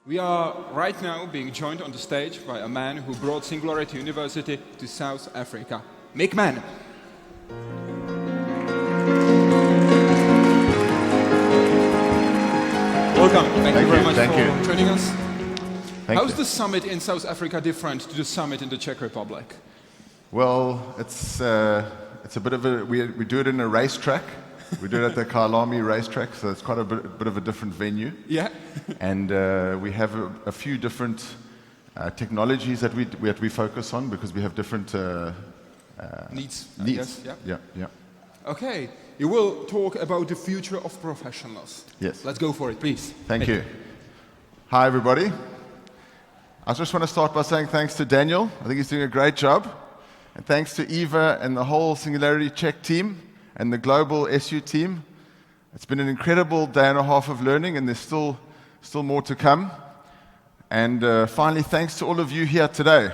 We are right now being joined on the stage by a man who brought Singularity University to South Africa. Mann. Welcome. Thank you very much for joining us. How's the summit in South Africa different to the summit in the Czech Republic? Well, it's a bit of a, we do it in a racetrack. We do it at the Kyalami racetrack, so it's quite a bit of a different venue. Yeah. And we have a few different technologies that we focus on because we have different needs. Needs. Yeah. Okay. You will talk about the future of professionals. Yes. Let's go for it, please. Thank you. Hi, everybody. I just want to start by saying thanks to Daniel. I think he's doing a great job. And thanks to Eva and the whole Singularity Czech team and the global SU team. It's been an incredible day and a half of learning, and there's still more to come. And finally, thanks to all of you here today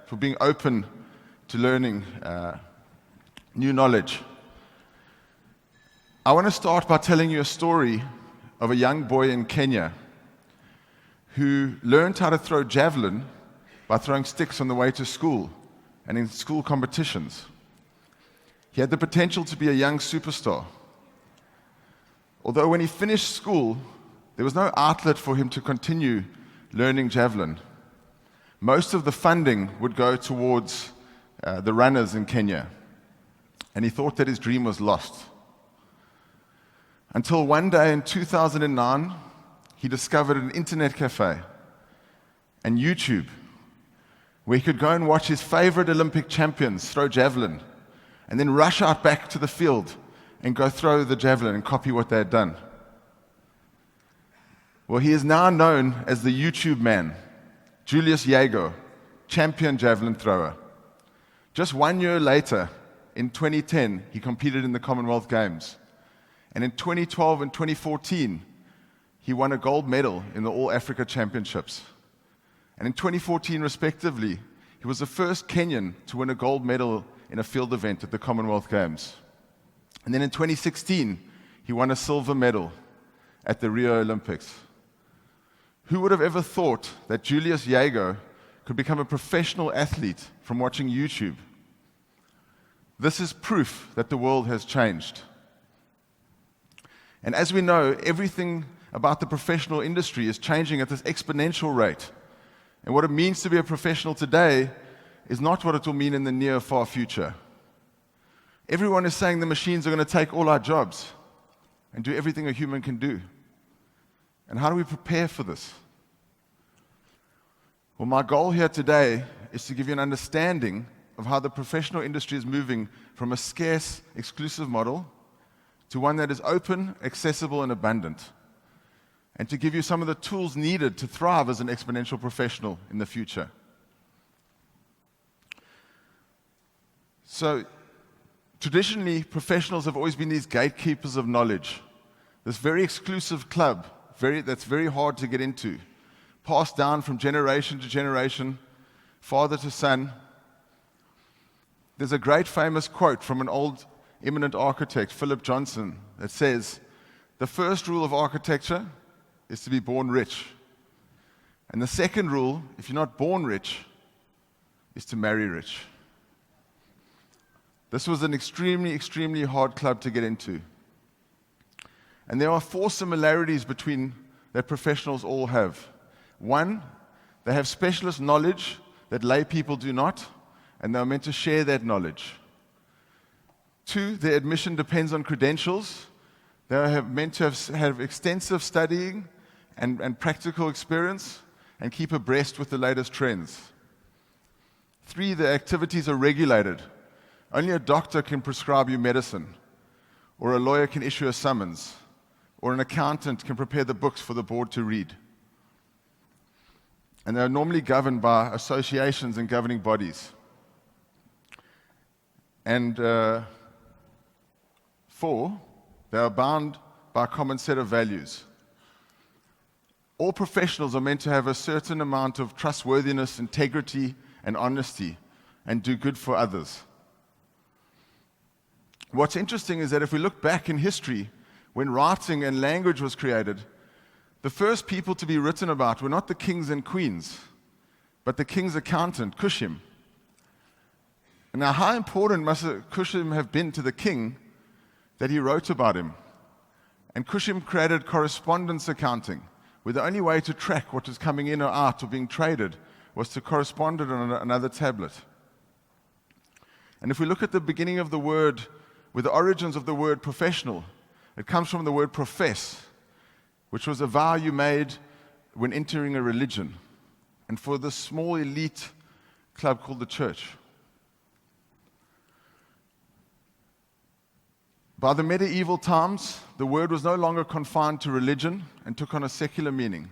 for being open to learning new knowledge. I want to start by telling you a story of a young boy in Kenya who learned how to throw javelin by throwing sticks on the way to school and in school competitions. He had the potential to be a young superstar. Although when he finished school, there was no outlet for him to continue learning javelin. Most of the funding would go towards the runners in Kenya, and he thought that his dream was lost. Until one day in 2009, he discovered an internet cafe and YouTube, where he could go and watch his favorite Olympic champions throw javelin, and then rush out back to the field and go throw the javelin and copy what they had done. Well, he is now known as the YouTube man, Julius Jaeger, champion javelin thrower. Just 1 year later, in 2010, he competed in the Commonwealth Games. And in 2012 and 2014, he won a gold medal in the All Africa Championships. And in 2014, respectively, he was the first Kenyan to win a gold medal in a field event at the Commonwealth Games. And then in 2016, he won a silver medal at the Rio Olympics. Who would have ever thought that Julius Jaeger could become a professional athlete from watching YouTube? This is proof that the world has changed. And as we know, everything about the professional industry is changing at this exponential rate. And what it means to be a professional today is not what it will mean in the near, far future. Everyone is saying the machines are going to take all our jobs and do everything a human can do. And how do we prepare for this? Well, my goal here today is to give you an understanding of how the professional industry is moving from a scarce, exclusive model to one that is open, accessible, and abundant, and to give you some of the tools needed to thrive as an exponential professional in the future. So, traditionally, professionals have always been these gatekeepers of knowledge, this very exclusive club that's very hard to get into, passed down from generation to generation, father to son. There's a great famous quote from an old eminent architect, Philip Johnson, that says, "The first rule of architecture is to be born rich. And the second rule, if you're not born rich, is to marry rich." This was an extremely, extremely hard club to get into. And there are 4 similarities that professionals all have. 1, they have specialist knowledge that lay people do not, and they're meant to share that knowledge. 2, their admission depends on credentials. They are meant to have extensive studying and practical experience and keep abreast with the latest trends. 3, their activities are regulated. Only a doctor can prescribe you medicine, or a lawyer can issue a summons, or an accountant can prepare the books for the board to read. And they are normally governed by associations and governing bodies. And 4, they are bound by a common set of values. All professionals are meant to have a certain amount of trustworthiness, integrity, and honesty, and do good for others. What's interesting is that if we look back in history, when writing and language was created, The first people to be written about were not the kings and queens, but the king's accountant, Cushim. Now, how important must Cushim have been to the king that he wrote about him? And Cushim created correspondence accounting, where the only way to track what was coming in or out or being traded was to correspond it on another tablet. And if we look at the beginning of the word, with the origins of the word professional, it comes from the word profess, which was a vow you made when entering a religion, and for this small elite club called the church. By the medieval times, the word was no longer confined to religion and took on a secular meaning,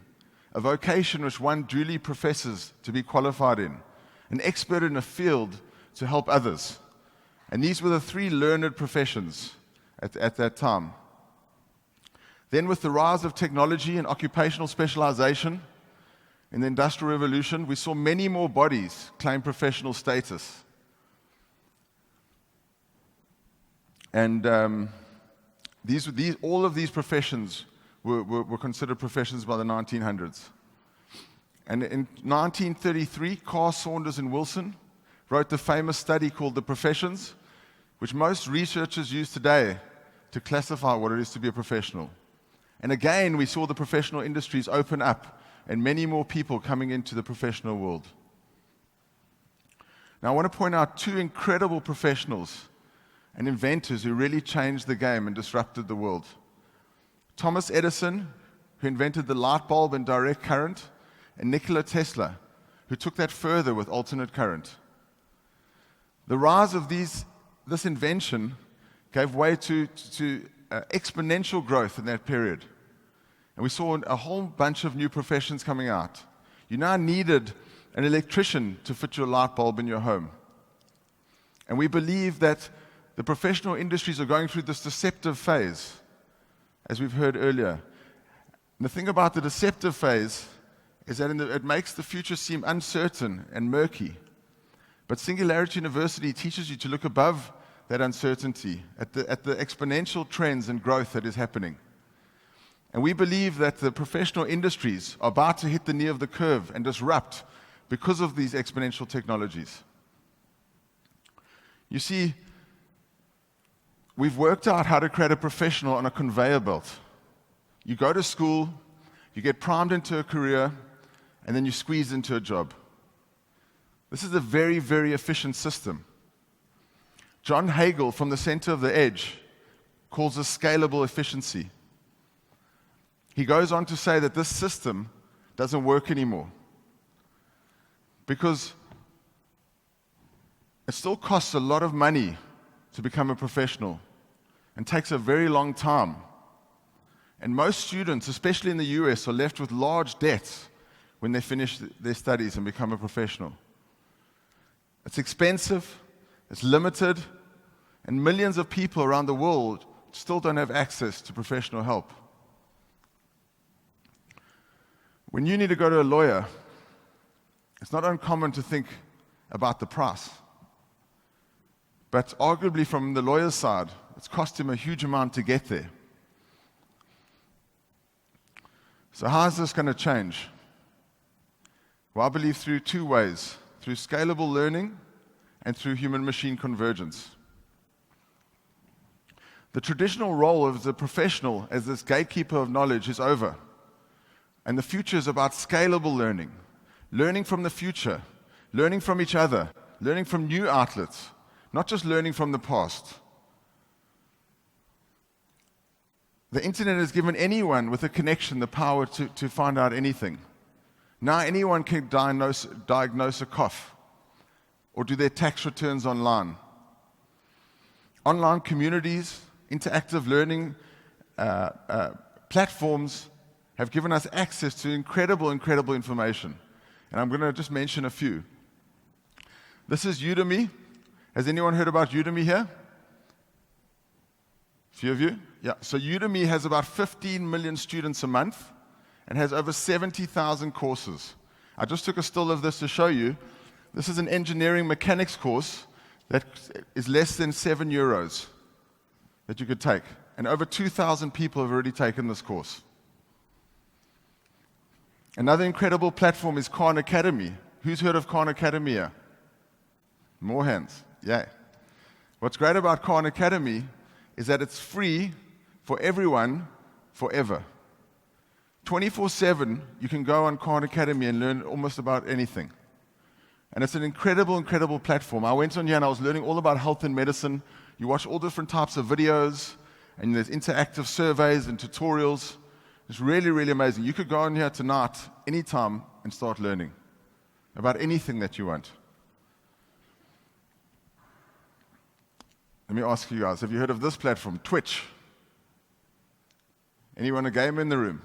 a vocation which one duly professes to be qualified in, an expert in a field to help others. And these were the three learned professions at that time. Then with the rise of technology and occupational specialization in the Industrial Revolution, we saw many more bodies claim professional status. And all of these professions were considered professions by the 1900s. And in 1933, Carr, Saunders, and Wilson wrote the famous study called The Professions, which most researchers use today to classify what it is to be a professional. And again, we saw the professional industries open up and many more people coming into the professional world. Now, I want to point out two incredible professionals and inventors who really changed the game and disrupted the world. Thomas Edison, who invented the light bulb and direct current, and Nikola Tesla, who took that further with alternate current. The rise of this invention gave way to exponential growth in that period. And we saw a whole bunch of new professions coming out. You now needed an electrician to fit your light bulb in your home. And we believe that the professional industries are going through this deceptive phase, as we've heard earlier. And the thing about the deceptive phase is that it makes the future seem uncertain and murky. But Singularity University teaches you to look above that uncertainty, at the exponential trends and growth that is happening. And we believe that the professional industries are about to hit the knee of the curve and disrupt because of these exponential technologies. You see, we've worked out how to create a professional on a conveyor belt. You go to school, you get primed into a career, and then you squeeze into a job. This is a very, very efficient system. John Hagel, from the Center of the Edge, calls this scalable efficiency. He goes on to say that this system doesn't work anymore because it still costs a lot of money to become a professional and takes a very long time. And most students, especially in the US, are left with large debts when they finish their studies and become a professional. It's expensive, it's limited, and millions of people around the world still don't have access to professional help. When you need to go to a lawyer, it's not uncommon to think about the price. But arguably from the lawyer's side, it's cost him a huge amount to get there. So how is this going to change? Well, I believe through two ways, through scalable learning and through human-machine convergence. The traditional role of the professional as this gatekeeper of knowledge is over. And the future is about scalable learning, learning from the future, learning from each other, learning from new outlets, not just learning from the past. The internet has given anyone with a connection the power to find out anything. Now anyone can diagnose a cough or do their tax returns online. Online communities, interactive learning platforms have given us access to incredible information. And I'm going to just mention a few. This is Udemy. Has anyone heard about Udemy here? A few of you? Yeah. So Udemy has about 15 million students a month and has over 70,000 courses. I just took a still of this to show you. This is an engineering mechanics course that is less than €7 that you could take. And over 2,000 people have already taken this course. Another incredible platform is Khan Academy. Who's heard of Khan Academy here? More hands. Yeah. What's great about Khan Academy is that it's free for everyone forever. 24/7, you can go on Khan Academy and learn almost about anything. And it's an incredible, incredible platform. I went on here and I was learning all about health and medicine. You watch all different types of videos, and there's interactive surveys and tutorials. It's really, really amazing. You could go on here tonight, anytime, and start learning about anything that you want. Let me ask you guys, have you heard of this platform, Twitch? Anyone a gamer in the room?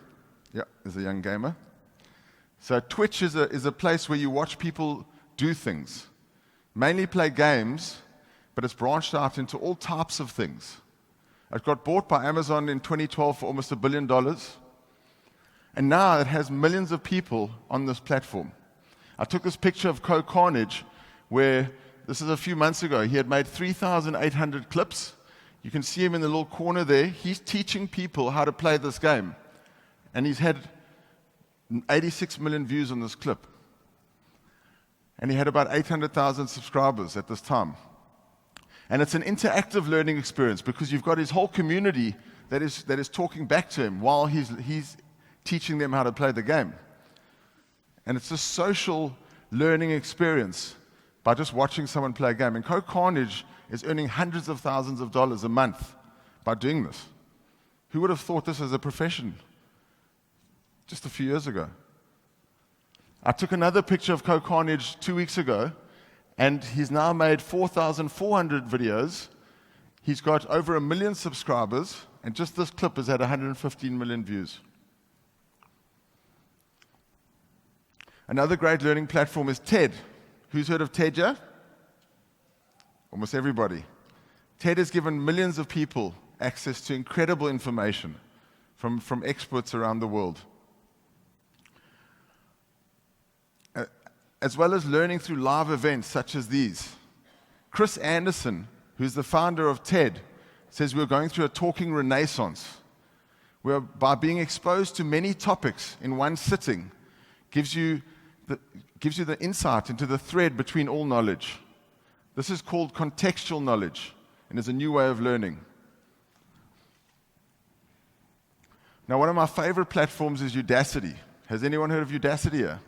Yeah, there's a young gamer. So Twitch is a place where you watch people do things. Mainly play games, but it's branched out into all types of things. It got bought by Amazon in 2012 for almost $1 billion. And now it has millions of people on this platform. I took this picture of co-organised, where this is a few months ago. He had made 3,800 clips. You can see him in the little corner there. He's teaching people how to play this game. And he's had 86 million views on this clip. And he had about 800,000 subscribers at this time. And it's an interactive learning experience because you've got his whole community that is talking back to him while he's teaching them how to play the game. And it's a social learning experience by just watching someone play a game. And co-organised is earning hundreds of thousands of dollars a month by doing this. Who would have thought this as a profession just a few years ago? I took another picture of co-organised 2 weeks ago, and he's now made 4,400 videos. He's got over 1 million subscribers, and just this clip has had 115 million views. Another great learning platform is TED. Who's heard of TED here? Almost everybody. TED has given millions of people access to incredible information from experts around the world. As well as learning through live events such as these. Chris Anderson, who's the founder of TED, says we're going through a talking renaissance, where by being exposed to many topics in one sitting gives you the insight into the thread between all knowledge. This is called contextual knowledge, and is a new way of learning. Now, one of my favorite platforms is Udacity. Has anyone heard of Udacity here?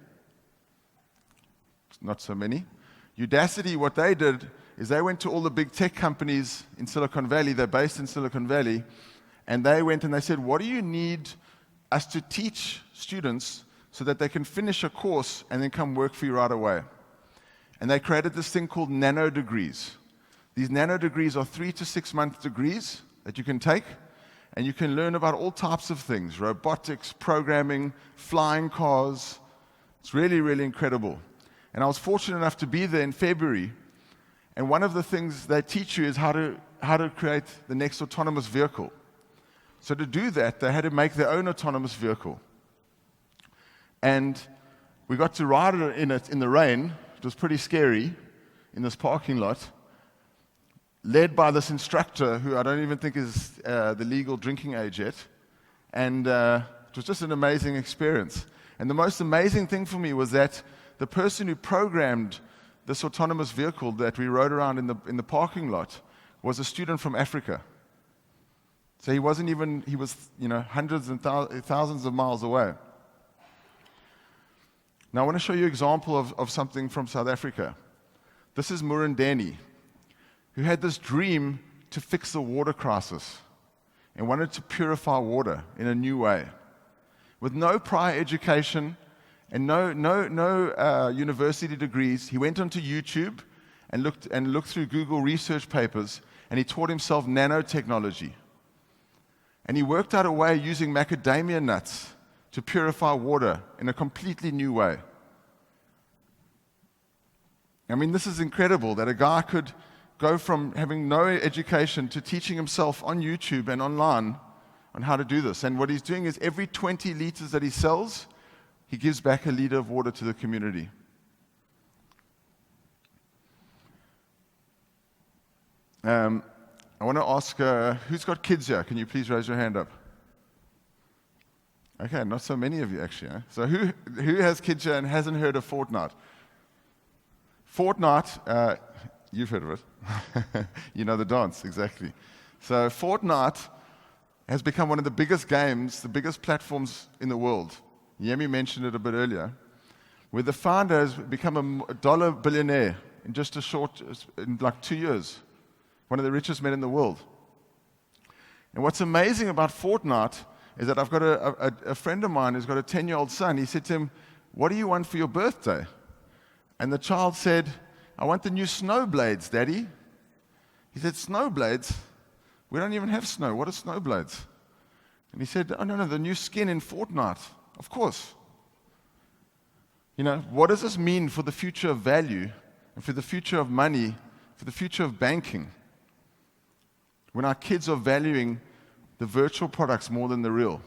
Not so many. Udacity, what they did is they went to all the big tech companies in Silicon Valley. They're based in Silicon Valley. And they went and they said, what do you need us to teach students so that they can finish a course and then come work for you right away? And they created this thing called nano degrees. These nano degrees are 3 to 6 month degrees that you can take, and you can learn about all types of things, robotics, programming, flying cars. It's really, really incredible. And I was fortunate enough to be there in February, and one of the things they teach you is how to create the next autonomous vehicle. So to do that, they had to make their own autonomous vehicle. And we got to ride in it in the rain. It was pretty scary in this parking lot, led by this instructor who I don't even think is the legal drinking age yet. And it was just an amazing experience. And the most amazing thing for me was that the person who programmed this autonomous vehicle that we rode around in the parking lot was a student from Africa. So he was hundreds and thousands of miles away. Now I want to show you an example of something from South Africa. This is Murendeni, who had this dream to fix the water crisis and wanted to purify water in a new way. With no prior education and no university degrees, he went onto YouTube and looked through Google research papers, and he taught himself nanotechnology. And he worked out a way using macadamia nuts to purify water in a completely new way. I mean, this is incredible that a guy could go from having no education to teaching himself on YouTube and online on how to do this. And what he's doing is every 20 liters that he sells, he gives back a liter of water to the community. I want to ask, who's got kids here? Can you please raise your hand up? Okay, not so many of you actually. Huh? So who has kids here and hasn't heard of Fortnite? Fortnite, you've heard of it. You know the dance, exactly. So Fortnite has become one of the biggest games, the biggest platforms in the world. Yemi mentioned it a bit earlier, where the founder has become a dollar billionaire in like 2 years. One of the richest men in the world. And what's amazing about Fortnite is that I've got a friend of mine who's got a 10-year-old son. He said to him, "What do you want for your birthday?" And the child said, "I want the new snowblades, Daddy." He said, "Snowblades? We don't even have snow. What are snowblades?" And he said, "Oh, no, the new skin in Fortnite. Of course." You know, what does this mean for the future of value and for the future of money, for the future of banking? When our kids are valuing the virtual products more than the real.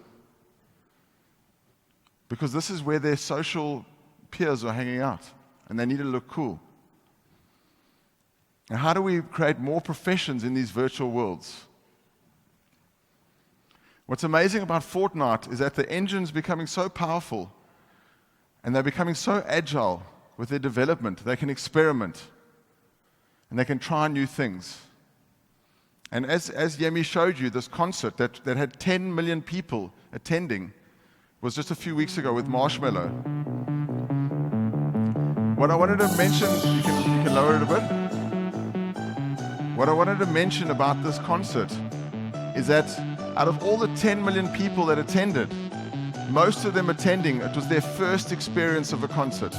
Because this is where their social peers are hanging out, and they need to look cool. And how do we create more professions in these virtual worlds? What's amazing about Fortnite is that the engine's becoming so powerful, and they're becoming so agile with their development. They can experiment, and they can try new things. And as Yemi showed you, this concert that had 10 million people attending was just a few weeks ago with Marshmallow. What I wanted to mention, you can lower it a bit. What I wanted to mention about this concert is that out of all the 10 million people that attended, most of them attending, it was their first experience of a concert,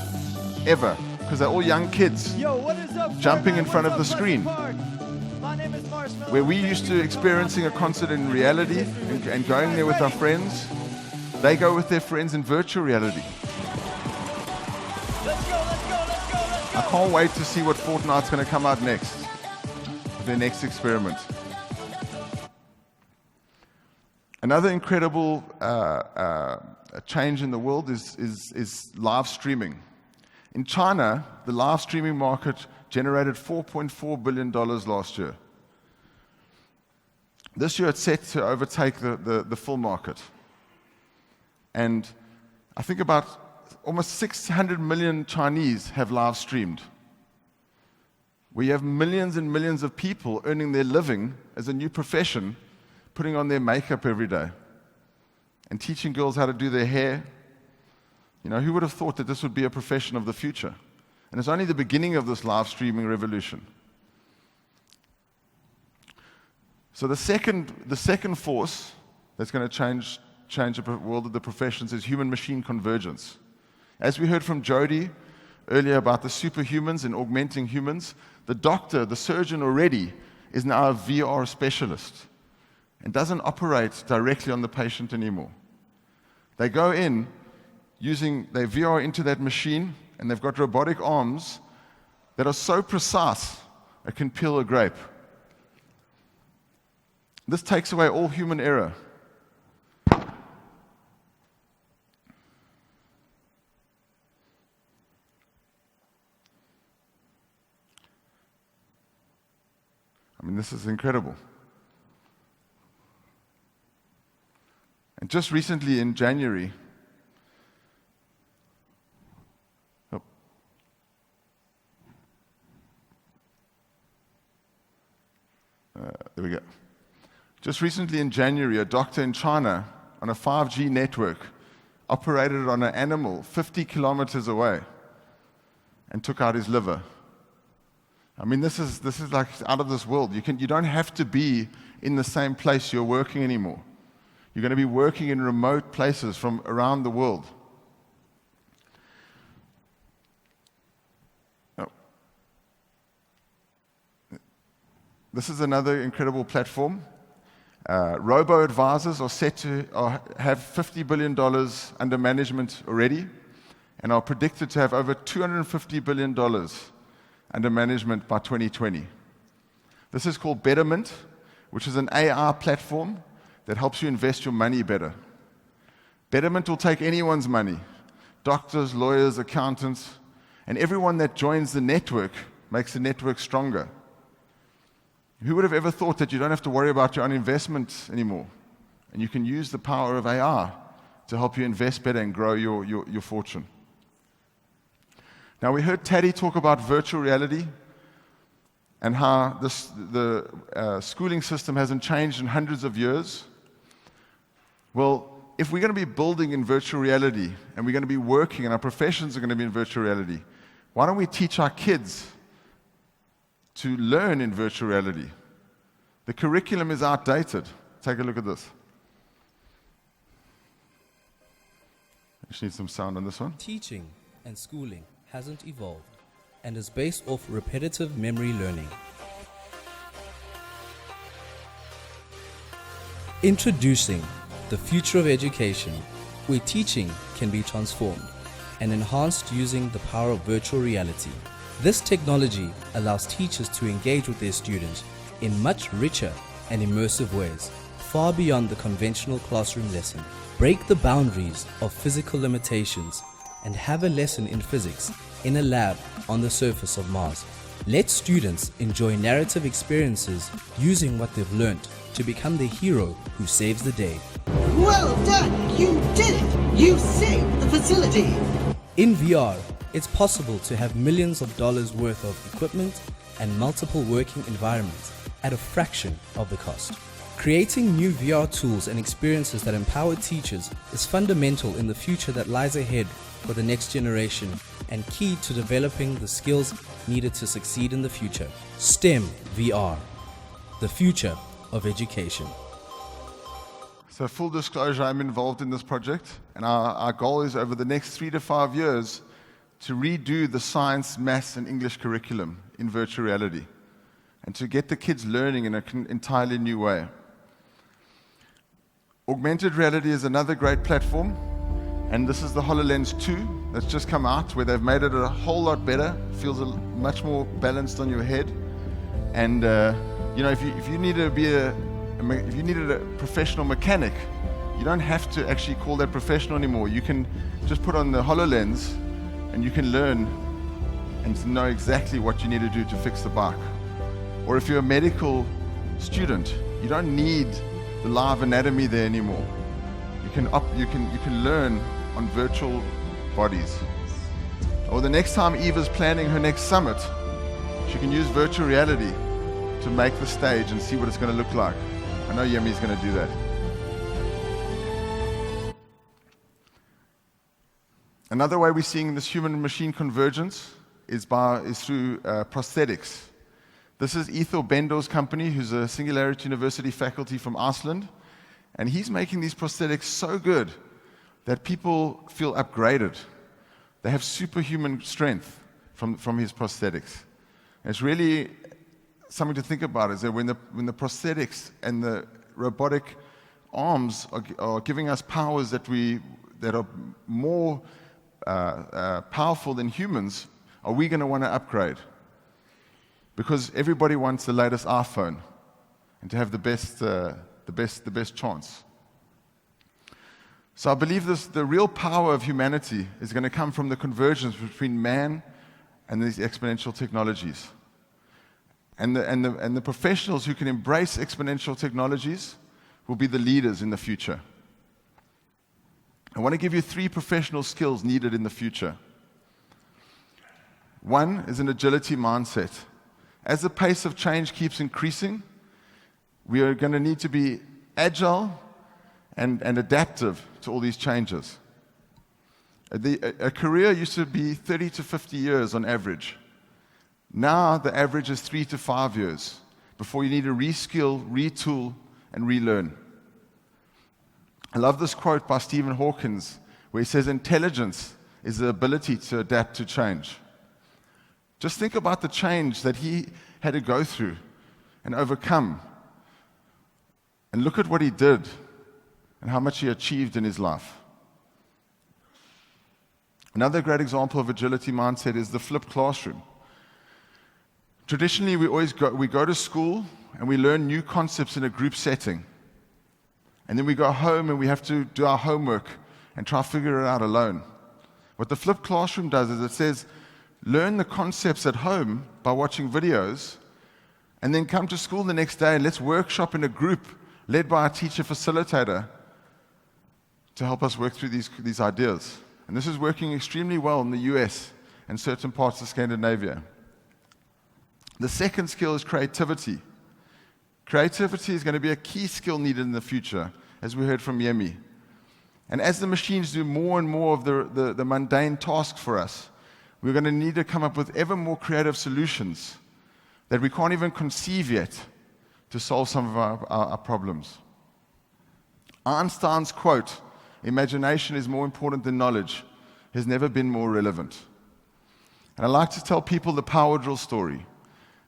ever, because they're all young kids. Yo, what is up, jumping in front of the screen. My name is Marshmallow. Where we used to experiencing a concert in reality and going there with our friends, they go with their friends in virtual reality. Let's go. I can't wait to see what Fortnite's going to come out next, with their next experiment. Another incredible change in the world is live streaming. In China, the live streaming market generated $4.4 billion last year. This year it's set to overtake the film market. And I think about almost 600 million Chinese have live streamed. We have millions and millions of people earning their living as a new profession, putting on their makeup every day and teaching girls how to do their hair. You know, who would have thought that this would be a profession of the future? And it's only the beginning of this live streaming revolution. So the second force that's going to change the world of the professions is human-machine convergence. As we heard from Jody earlier about the superhumans and augmenting humans, the doctor, the surgeon already is now a VR specialist and doesn't operate directly on the patient anymore. They go in they VR into that machine, and they've got robotic arms that are so precise it can peel a grape. This takes away all human error. I mean, this is incredible. And just recently in January, there we go. Just recently in January, a doctor in China on a 5G network operated on an animal 50 kilometers away and took out his liver. I mean, this is like out of this world. You don't have to be in the same place you're working anymore. You're going to be working in remote places from around the world. This is another incredible platform. Robo-advisors are set to have $50 billion under management already and are predicted to have over $250 billion under management by 2020. This is called Betterment, which is an AI platform that helps you invest your money better. Betterment will take anyone's money, doctors, lawyers, accountants, and everyone that joins the network makes the network stronger. Who would have ever thought that you don't have to worry about your own investments anymore? And you can use the power of AI to help you invest better and grow your fortune. Now, we heard Taddy talk about virtual reality and how the schooling system hasn't changed in hundreds of years. Well, if we're going to be building in virtual reality and we're going to be working and our professions are going to be in virtual reality, why don't we teach our kids to learn in virtual reality? The curriculum is outdated. Take a look at this. I just need some sound on this one. Teaching and schooling hasn't evolved and is based off repetitive memory learning. Introducing the future of education, where teaching can be transformed and enhanced using the power of virtual reality. This technology allows teachers to engage with their students in much richer and immersive ways, far beyond the conventional classroom lesson. Break the boundaries of physical limitations and have a lesson in physics in a lab on the surface of Mars. Let students enjoy narrative experiences using what they've learned to become the hero who saves the day. Well done! You did it! You saved the facility! In VR, it's possible to have millions of dollars worth of equipment and multiple working environments at a fraction of the cost. Creating new VR tools and experiences that empower teachers is fundamental in the future that lies ahead for the next generation and key to developing the skills needed to succeed in the future. STEM VR, the future of education. So full disclosure, I'm involved in this project, and our goal is over the next 3 to 5 years to redo the science, maths, and English curriculum in virtual reality, and to get the kids learning in an entirely new way. Augmented reality is another great platform, and this is the HoloLens 2 that's just come out, where they've made it a whole lot better, feels much more balanced on your head, and if you needed a professional mechanic, you don't have to actually call that professional anymore. You can just put on the HoloLens and you can learn and know exactly what you need to do to fix the bike. Or if you're a medical student, you don't need the live anatomy there anymore. You can learn on virtual bodies. Or the next time Eva's planning her next summit, she can use virtual reality to make the stage and see what it's going to look like. I know Yemi's going to do that. Another way we're seeing this human-machine convergence is through prosthetics. This is Ethel Bendor's company, who's a Singularity University faculty from Iceland, and he's making these prosthetics so good that people feel upgraded. They have superhuman strength from his prosthetics. And it's really something to think about, is that when the prosthetics and the robotic arms are giving us powers that are more powerful than humans, are we going to want to upgrade? Because everybody wants the latest iPhone and to have the best chance. So I believe the real power of humanity is going to come from the convergence between man and these exponential technologies. And the professionals who can embrace exponential technologies will be the leaders in the future. I want to give you 3 professional skills needed in the future. One is an agility mindset. As the pace of change keeps increasing, we are going to need to be agile and adaptive to all these changes. A career used to be 30 to 50 years on average. Now the average is 3 to 5 years before you need to reskill, retool, and relearn. I love this quote by Stephen Hawkins, where he says, "Intelligence is the ability to adapt to change." Just think about the change that he had to go through and overcome. And look at what he did and how much he achieved in his life. Another great example of agility mindset is the flipped classroom. Traditionally, we go to school and we learn new concepts in a group setting. And then we go home and we have to do our homework and try to figure it out alone. What the flipped classroom does is it says, learn the concepts at home by watching videos, and then come to school the next day and let's workshop in a group led by a teacher facilitator to help us work through these ideas. And this is working extremely well in the US and certain parts of Scandinavia. The second skill is creativity. Creativity is going to be a key skill needed in the future, as we heard from Yemi. And as the machines do more and more of the mundane tasks for us, we're going to need to come up with ever more creative solutions that we can't even conceive yet to solve some of our problems. Einstein's quote, "Imagination is more important than knowledge," has never been more relevant. And I like to tell people the power drill story.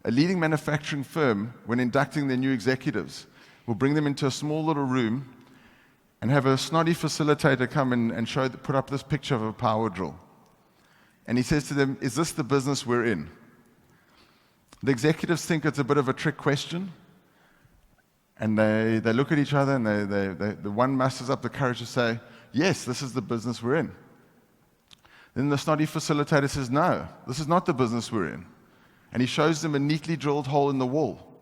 A leading manufacturing firm, when inducting their new executives, will bring them into a small little room and have a snotty facilitator come in and put up this picture of a power drill. And he says to them, "Is this the business we're in?" The executives think it's a bit of a trick question, and they look at each other, and the one musters up the courage to say, "Yes, this is the business we're in." Then the snotty facilitator says, "No, this is not the business we're in." And he shows them a neatly drilled hole in the wall.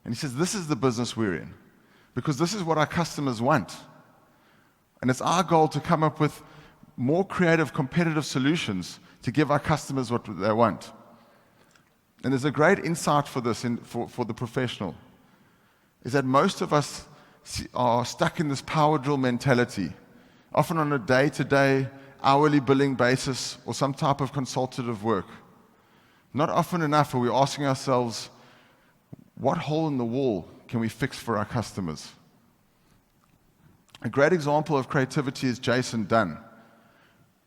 And he says, "This is the business we're in, because this is what our customers want. And it's our goal to come up with more creative, competitive solutions to give our customers what they want." And there's a great insight for this for the professional, is that most of us are stuck in this power drill mentality, often on a day-to-day, hourly billing basis or some type of consultative work. Not often enough are we asking ourselves, what hole in the wall can we fix for our customers? A great example of creativity is Jason Dunn,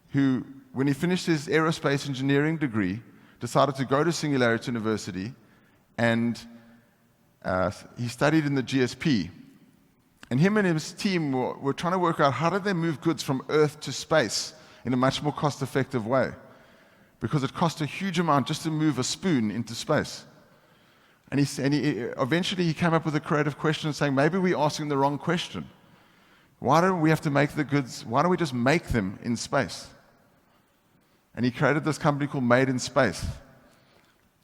who, when he finished his aerospace engineering degree, decided to go to Singularity University, and he studied in the GSP. And him and his team were trying to work out how did they move goods from Earth to space in a much more cost-effective way, because it cost a huge amount just to move a spoon into space. And eventually he came up with a creative question saying, maybe we're asking the wrong question. Why don't we have to make the goods, why don't we just make them in space? And he created this company called Made in Space,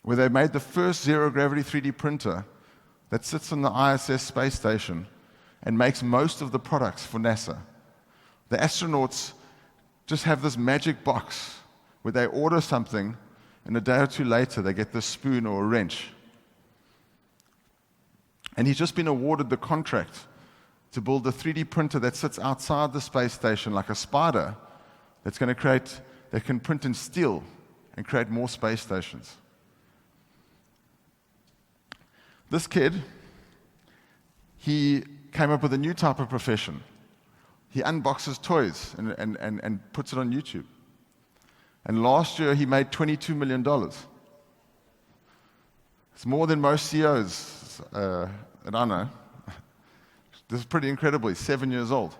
where they made the first zero-gravity 3D printer that sits on the ISS space station and makes most of the products for NASA. The astronauts just have this magic box where they order something, and a day or two later they get this spoon or a wrench. And he's just been awarded the contract to build a 3D printer that sits outside the space station like a spider that's going to create, that can print in steel and create more space stations. This kid, he came up with a new type of profession. He unboxes toys and puts it on YouTube. And last year he made $22 million. It's more than most CEOs that I know. This is pretty incredible. He's 7 years old.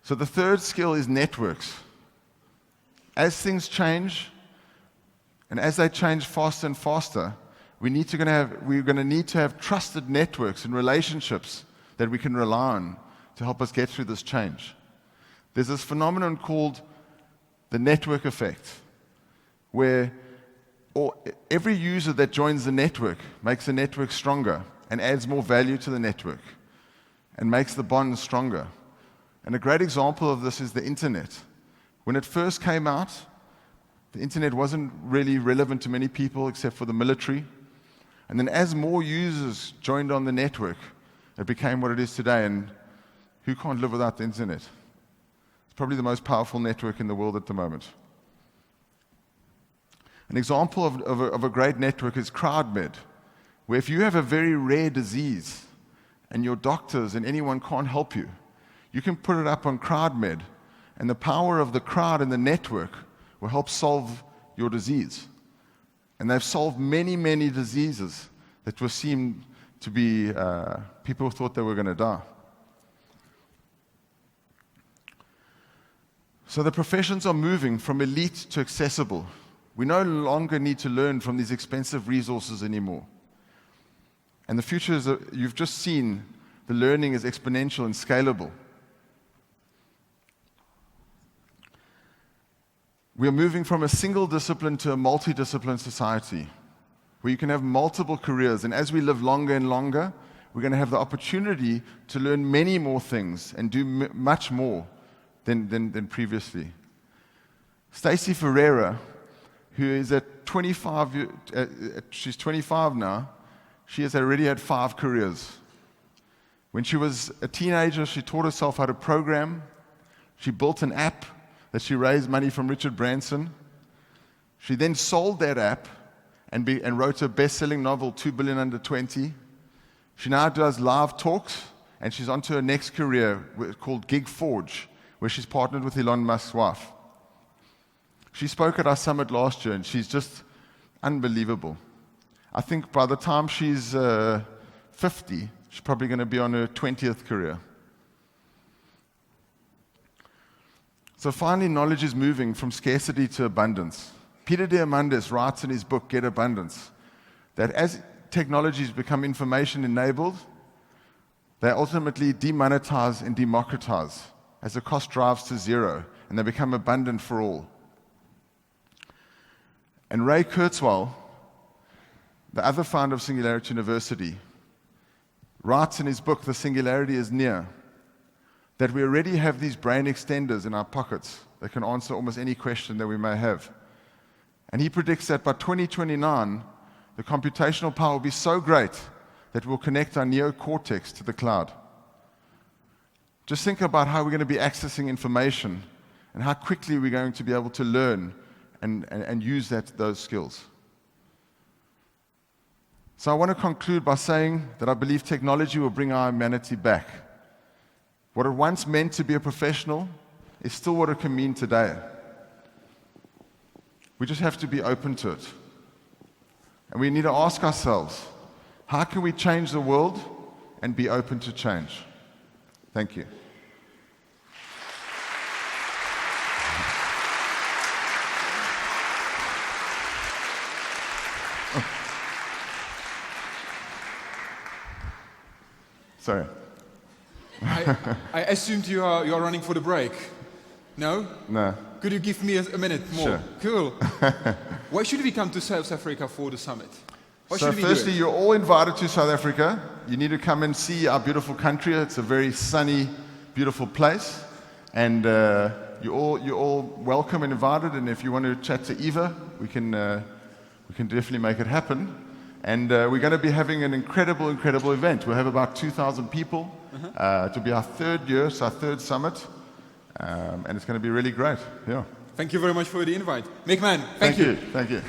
So the third skill is networks. As things change, and as they change faster and faster, we're going to need to have trusted networks and relationships that we can rely on to help us get through this change. There's this phenomenon called the network effect, where every user that joins the network makes the network stronger and adds more value to the network and makes the bond stronger. And a great example of this is the internet. When it first came out, the internet wasn't really relevant to many people except for the military. And then as more users joined on the network, it became what it is today. And who can't live without the internet? It's probably the most powerful network in the world at the moment. An example of a great network is CrowdMed, where if you have a very rare disease and your doctors and anyone can't help you, you can put it up on CrowdMed, and the power of the crowd and the network will help solve your disease. And they've solved many, many diseases that were seemed to be, people thought they were going to die. So the professions are moving from elite to accessible. We no longer need to learn from these expensive resources anymore. And the future is, you've just seen, the learning is exponential and scalable. We are moving from a single discipline to a multidiscipline society, where you can have multiple careers, and as we live longer and longer, we're going to have the opportunity to learn many more things and do much more than previously. Stacey Ferreira, who is at 25, she's 25 now, she has already had 5 careers. When she was a teenager, she taught herself how to program. She built an app that she raised money from Richard Branson. She then sold that app and wrote a best-selling novel, 2 Billion Under 20. She now does live talks, and she's on to her next career called Gig Forge, where she's partnered with Elon Musk's wife. She spoke at our summit last year, and she's just unbelievable. I think by the time she's 50, she's probably going to be on her 20th career. So finally, knowledge is moving from scarcity to abundance. Peter Diamandis writes in his book, Get Abundance, that as technologies become information-enabled, they ultimately demonetize and democratize as the cost drives to zero, and they become abundant for all. And Ray Kurzweil, the other founder of Singularity University, writes in his book, The Singularity is Near, that we already have these brain extenders in our pockets that can answer almost any question that we may have. And he predicts that by 2029, the computational power will be so great that we'll connect our neocortex to the cloud. Just think about how we're going to be accessing information and how quickly we're going to be able to learn and use those skills. So I want to conclude by saying that I believe technology will bring our humanity back. What it once meant to be a professional is still what it can mean today. We just have to be open to it. And we need to ask ourselves, how can we change the world and be open to change? Thank you. Sorry. I assumed you are running for the break. No? No. Could you give me a minute more? Sure. Cool. Why should we come to South Africa for the summit? Why So should we do firstly, it? you're all invited to South Africa. You need to come and see our beautiful country. It's a very sunny, beautiful place. And you're all welcome and invited. And if you want to chat to Eva, we can definitely make it happen. And we're going to be having an incredible event. We'll have about 2,000 people. It'll be our 3rd year, so our 3rd summit. And it's going to be really great. Yeah. Thank you very much for the invite. Mann, thank you. Thank you.